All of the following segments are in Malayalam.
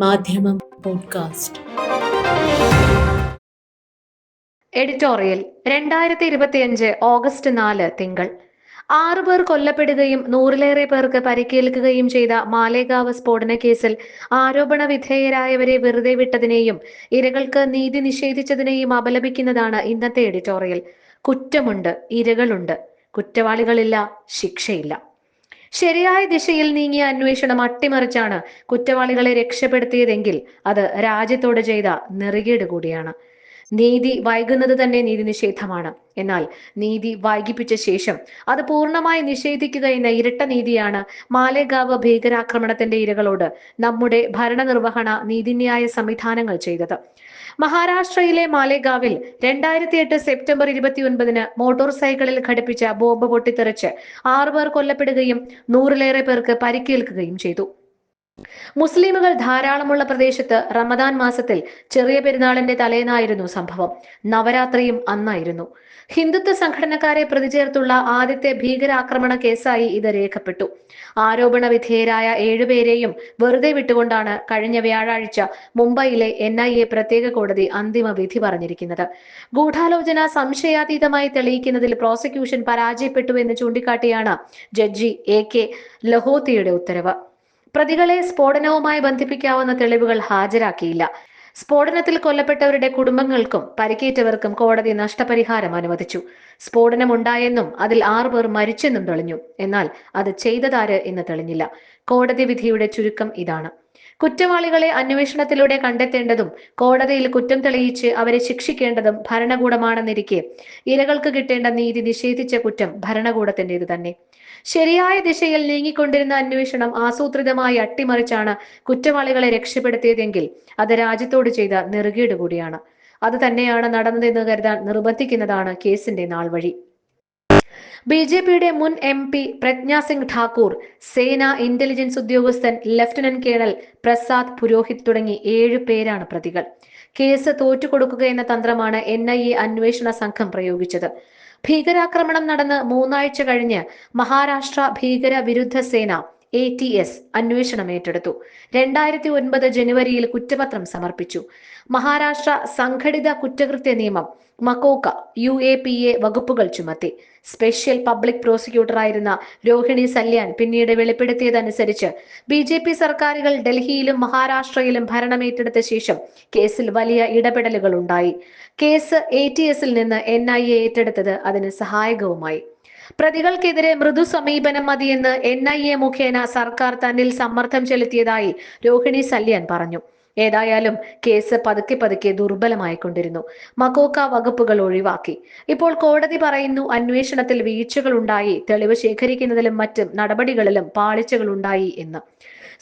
മാധ്യമം പോഡ്കാസ്റ്റ്. എഡിറ്റോറിയൽ 2025 ഓഗസ്റ്റ് 4 തിങ്കൾ. 6 പേർ കൊല്ലപ്പെടുകയും 100-ലേറെ പേർക്ക് പരിക്കേൽക്കുകയും ചെയ്ത മാലേഗാവ് സ്ഫോടന കേസിൽ ആരോപണ വിധേയരായവരെ വെറുതെ വിട്ടതിനെയും ഇരകൾക്ക് നീതി നിഷേധിച്ചതിനെയും അപലപിക്കുന്നതാണ് ഇന്നത്തെ എഡിറ്റോറിയൽ. കുറ്റമുണ്ട്, ഇരകളുണ്ട്, കുറ്റവാളികളില്ല, ശിക്ഷയില്ല. ശരിയായ ദിശയിൽ നീങ്ങിയ അന്വേഷണം അട്ടിമറിച്ചാണ് കുറ്റവാളികളെ രക്ഷപ്പെടുത്തിയതെങ്കിൽ അത് രാജ്യത്തോട് ചെയ്ത നെറികേട് കൂടിയാണ്. നീതി വൈകുന്നത് തന്നെ നീതി നിഷേധമാണ്. എന്നാൽ നീതി വൈകിപ്പിച്ച ശേഷം അത് പൂർണ്ണമായി നിഷേധിക്കുക എന്ന ഇരട്ട നീതിയാണ് മാലേഗാവ് ഭീകരാക്രമണത്തിന്റെ ഇരകളോട് നമ്മുടെ ഭരണനിർവഹണ നീതിന്യായ സംവിധാനങ്ങൾ ചെയ്തത്. മഹാരാഷ്ട്രയിലെ മാലേഗാവിൽ 2008 സെപ്റ്റംബർ 29 മോട്ടോർ സൈക്കിളിൽ ഘടിപ്പിച്ച ബോംബ് പൊട്ടിത്തെറിച്ച് 6 പേർ കൊല്ലപ്പെടുകയും 100-ലേറെ പേർക്ക് പരിക്കേൽക്കുകയും ചെയ്തു. മുസ്ലിമുകൾ ധാരാളമുള്ള പ്രദേശത്ത് റമദാൻ മാസത്തിൽ ചെറിയ പെരുന്നാളിന്റെ തലേന്നായിരുന്നു സംഭവം. നവരാത്രിയും അന്നായിരുന്നു. ഹിന്ദുത്വ സംഘടനക്കാരെ പ്രതിചേർത്തുള്ള ആദ്യത്തെ ഭീകരാക്രമണ കേസായി ഇത് രേഖപ്പെട്ടു. ആരോപണ വിധേയരായ 7 പേരെയും വെറുതെ വിട്ടുകൊണ്ടാണ് കഴിഞ്ഞ വ്യാഴാഴ്ച മുംബൈയിലെ NIA പ്രത്യേക കോടതി അന്തിമ വിധി പറഞ്ഞിരിക്കുന്നത്. ഗൂഢാലോചന സംശയാതീതമായി തെളിയിക്കുന്നതിൽ പ്രോസിക്യൂഷൻ പരാജയപ്പെട്ടു എന്ന് ചൂണ്ടിക്കാട്ടിയാണ് ജഡ്ജി AK ലഹോത്തിയുടെ ഉത്തരവ്. പ്രതികളെ സ്ഫോടനവുമായി ബന്ധിപ്പിക്കാവുന്ന തെളിവുകൾ ഹാജരാക്കിയില്ല. സ്ഫോടനത്തിൽ കൊല്ലപ്പെട്ടവരുടെ കുടുംബങ്ങൾക്കും പരിക്കേറ്റവർക്കും കോടതി നഷ്ടപരിഹാരം അനുവദിച്ചു. സ്ഫോടനമുണ്ടായെന്നും അതിൽ 6 പേർ മരിച്ചെന്നും തെളിഞ്ഞു. എന്നാൽ അത് ചെയ്തതാര് എന്ന് തെളിഞ്ഞില്ല. കോടതി വിധിയുടെ ചുരുക്കം ഇതാണ്: കുറ്റവാളികളെ അന്വേഷണത്തിലൂടെ കണ്ടെത്തേണ്ടതും കോടതിയിൽ കുറ്റം തെളിയിച്ച് അവരെ ശിക്ഷിക്കേണ്ടതും ഭരണകൂടമാണെന്നിരിക്കെ ഇരകൾക്ക് കിട്ടേണ്ട നീതി നിഷേധിച്ച കുറ്റം ഭരണകൂടത്തിൻ്റെത് തന്നെ. ശരിയായ ദിശയിൽ നീങ്ങിക്കൊണ്ടിരുന്ന അന്വേഷണം ആസൂത്രിതമായി അട്ടിമറിച്ചാണ് കുറ്റവാളികളെ രക്ഷപ്പെടുത്തിയതെങ്കിൽ അത് രാജ്യത്തോട് ചെയ്ത നെറുകേട് കൂടിയാണ്. അത് തന്നെയാണ് നടന്നതെന്ന് കരുതാൻ നിർബന്ധിക്കുന്നതാണ് കേസിന്റെ നാൾവഴി. BJPയുടെ മുൻ MP പ്രജ്ഞാ സിംഗ് ഠാക്കൂർ, സേന ഇന്റലിജൻസ് ഉദ്യോഗസ്ഥൻ ലഫ്റ്റനന്റ് കേണൽ പ്രസാദ് പുരോഹിത് തുടങ്ങി 7 പേരാണ് പ്രതികൾ. കേസ് തോറ്റുകൊടുക്കുക എന്ന തന്ത്രമാണ് NIA അന്വേഷണ സംഘം പ്രയോഗിച്ചത്. ഭീകരാക്രമണം നടന്ന് 3 ആഴ്ച കഴിഞ്ഞ് മഹാരാഷ്ട്ര ഭീകര വിരുദ്ധ സേന ATS അന്വേഷണം ഏറ്റെടുത്തു. 2009 ജനുവരിയിൽ കുറ്റപത്രം സമർപ്പിച്ചു. മഹാരാഷ്ട്ര സംഘടിത കുറ്റകൃത്യ നിയമം മക്കോക്ക UAPA വകുപ്പുകൾ ചുമത്തി. സ്പെഷ്യൽ പബ്ലിക് പ്രോസിക്യൂട്ടറായിരുന്ന രോഹിണി സല്യാൻ പിന്നീട് വെളിപ്പെടുത്തിയതനുസരിച്ച് BJP സർക്കാരുകൾ ഡൽഹിയിലും മഹാരാഷ്ട്രയിലും ഭരണമേറ്റെടുത്ത ശേഷം കേസിൽ വലിയ ഇടപെടലുകൾ ഉണ്ടായി. കേസ് ATSൽ നിന്ന് NIA ഏറ്റെടുത്തത് അതിന് സഹായകവുമായി. പ്രതികൾക്കെതിരെ മൃദു സമീപനം മതിയെന്ന് NIA മുഖേന സർക്കാർ തന്നിൽ സമ്മർദ്ദം ചെലുത്തിയതായി രോഹിണി സല്യാൻ പറഞ്ഞു. ഏതായാലും കേസ് പതുക്കെ ദുർബലമായിക്കൊണ്ടിരുന്നു. മക്കോക്ക വകുപ്പുകൾ ഒഴിവാക്കി. ഇപ്പോൾ കോടതി പറയുന്നു അന്വേഷണത്തിൽ വീഴ്ചകൾ ഉണ്ടായി, തെളിവ് ശേഖരിക്കുന്നതിലും മറ്റും നടപടികളിലും പാളിച്ചകൾ ഉണ്ടായി എന്ന്.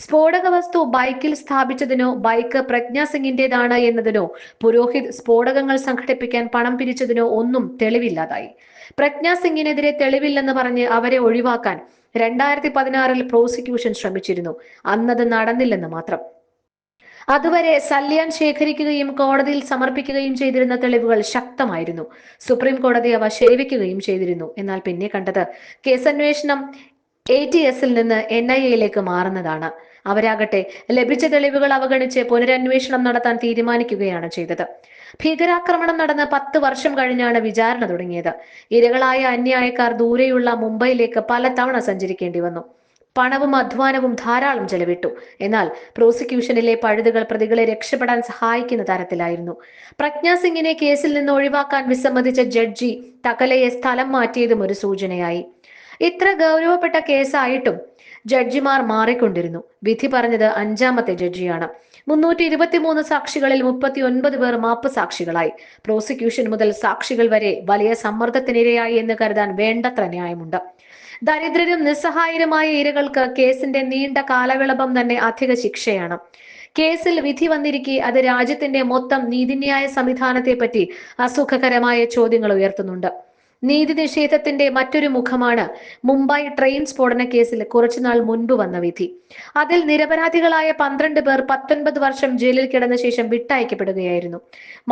സ്ഫോടക വസ്തു ബൈക്കിൽ സ്ഥാപിച്ചതിനോ ബൈക്ക് പ്രജ്ഞാ സിംഗിന്റേതാണ് എന്നതിനോ പുരോഹിത് സ്ഫോടകങ്ങൾ സംഘടിപ്പിക്കാൻ പണം പിരിച്ചതിനോ ഒന്നും തെളിവില്ലാതായി. പ്രജ്ഞാ സിംഗിനെതിരെ തെളിവില്ലെന്ന് പറഞ്ഞ് അവരെ ഒഴിവാക്കാൻ 2016 പ്രോസിക്യൂഷൻ ശ്രമിച്ചിരുന്നു. അന്നത് നടന്നില്ലെന്ന് മാത്രം. അതുവരെ സല്യാൻ ശേഖരിക്കുകയും കോടതിയിൽ സമർപ്പിക്കുകയും ചെയ്തിരുന്ന തെളിവുകൾ ശക്തമായിരുന്നു. സുപ്രീം കോടതി അവ ശരിവെക്കുകയും ചെയ്തിരുന്നു. എന്നാൽ പിന്നെ കണ്ടത് കേസന്വേഷണം ATSൽ നിന്ന് NIAയിലേക്ക് മാറുന്നതാണ്. അവരാകട്ടെ ലഭിച്ച തെളിവുകൾ അവഗണിച്ച് പുനരന്വേഷണം നടത്താൻ തീരുമാനിക്കുകയാണ് ചെയ്തത്. ഭീകരാക്രമണം നടന്ന് 10 വർഷം കഴിഞ്ഞാണ് വിചാരണ തുടങ്ങിയത്. ഇരകളായ അന്യായക്കാർ ദൂരെയുള്ള മുംബൈയിലേക്ക് പലതവണ സഞ്ചരിക്കേണ്ടി വന്നു. പണവും അധ്വാനവും ധാരാളം ചെലവിട്ടു. എന്നാൽ പ്രോസിക്യൂഷനിലെ പഴുതുകൾ പ്രതികളെ രക്ഷപ്പെടാൻ സഹായിക്കുന്ന തരത്തിലായിരുന്നു. പ്രജ്ഞാ സിംഗിനെ കേസിൽ നിന്ന് ഒഴിവാക്കാൻ വിസമ്മതിച്ച ജഡ്ജി തകലയെ സ്ഥലം മാറ്റിയതും ഒരു സൂചനയായി. ഇത്ര ഗൗരവപ്പെട്ട കേസായിട്ടും ജഡ്ജിമാർ മാറിക്കൊണ്ടിരുന്നു. വിധി പറഞ്ഞത് 5ാമത്തെ ജഡ്ജിയാണ്. 323 സാക്ഷികളിൽ 39 പേർ മാപ്പ് സാക്ഷികളായി. പ്രോസിക്യൂഷൻ മുതൽ സാക്ഷികൾ വരെ വലിയ സമ്മർദ്ദത്തിനിരയായി എന്ന് കരുതാൻ വേണ്ടത്ര ന്യായമുണ്ട്. ദരിദ്രരും നിസ്സഹായരുമായ ഇരകൾക്ക് കേസിന്റെ നീണ്ട കാലവിളംബം തന്നെ അധിക ശിക്ഷയാണ്. കേസിൽ വിധി വന്നിരിക്കെ അത് രാജ്യത്തിന്റെ മൊത്തം നീതിന്യായ സംവിധാനത്തെ പറ്റി അസുഖകരമായ ചോദ്യങ്ങൾ ഉയർത്തുന്നുണ്ട്. നീതി നിഷേധത്തിന്റെ മറ്റൊരു മുഖമാണ് മുംബൈ ട്രെയിൻ സ്ഫോടന കേസിൽ കുറച്ചുനാൾ മുൻപ് വന്ന വിധി. അതിൽ നിരപരാധികളായ 12 പേർ 19 വർഷം ജയിലിൽ കിടന്ന ശേഷം വിട്ടയക്കപ്പെടുകയായിരുന്നു.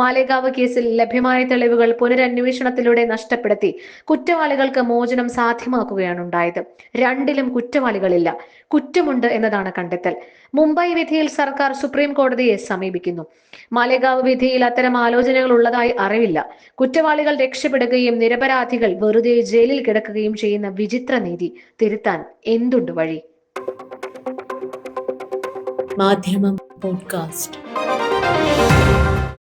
മാലേഗാവ് കേസിൽ ലഭ്യമായ തെളിവുകൾ പുനരന്വേഷണത്തിലൂടെ നഷ്ടപ്പെടുത്തി കുറ്റവാളികൾക്ക് മോചനം സാധ്യമാക്കുകയാണ് ഉണ്ടായത്. രണ്ടിലും കുറ്റവാളികളില്ല. കുറ്റമുണ്ട് എന്നതാണ് കണ്ടെത്തൽ. മുംബൈ വിധിയിൽ സർക്കാർ സുപ്രീം കോടതിയെ സമീപിക്കുന്നു. മാലേഗാവ് വിധിയിൽ അത്തരം ആലോചനകൾ ഉള്ളതായി അറിവില്ല. കുറ്റവാളികൾ രക്ഷപ്പെടുകയും നിരപരാധികൾ വെറുതെ ജയിലിൽ കിടക്കുകയും ചെയ്യുന്ന വിചിത്ര നീതി തിരുത്താൻ എന്തുണ്ട് വഴി? മാധ്യമം പോഡ്കാസ്റ്റ്.